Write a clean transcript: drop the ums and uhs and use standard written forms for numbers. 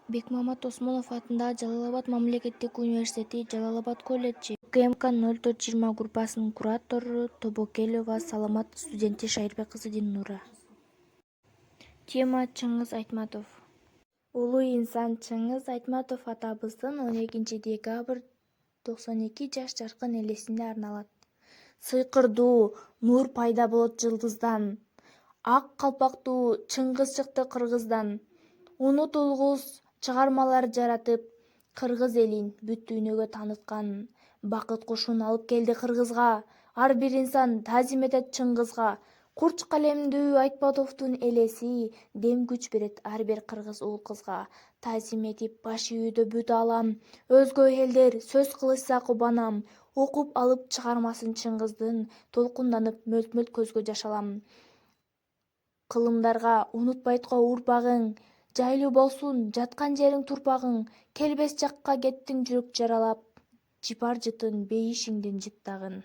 Бекмамат Осмонов атындагы Жалал-Абад мамлекеттик университети Жалал-Абад колледжи УКМК 0420 группасынын куратору Тобокелова Саламат, студенти Шайырбек кызы Диннура. Тема Чыңгыз Айтматов. Улуу инсан Чыңгыз Айтматов атабыздын 12 декабрь 92 жаш жаркын элесине арналат. Сыйкырдуу нур пайда болот жылдыздан, ак калпактуу Чыңгыз чыкты кыргыздан. Унутулгус чыгармалар жаратып, кыргыз элин бүт дүйнөгө тааныткан. Бакыт кушун алып келди кыргызга, ар бир инсан таазим этет Чыңгызга. Курч калемдүү Айтматовдун элеси дем күч берет ар бир кыргыз уул кызга. Таазим этип баш ийүүдө бүт аалам, өзгө элдер сөз кылышса кубанам. Окуп алып чыгармасын Чыңгыздын, толкунданып мөлт-мөлт көзгө жаш алам. Кылымдарга унутпайт го урпагың, жайлуу болсун жаткан жериң турпагың. Келбес жакка кеттиң жүрөк жаралап, жипар жытын бейишиңдин жыттагын.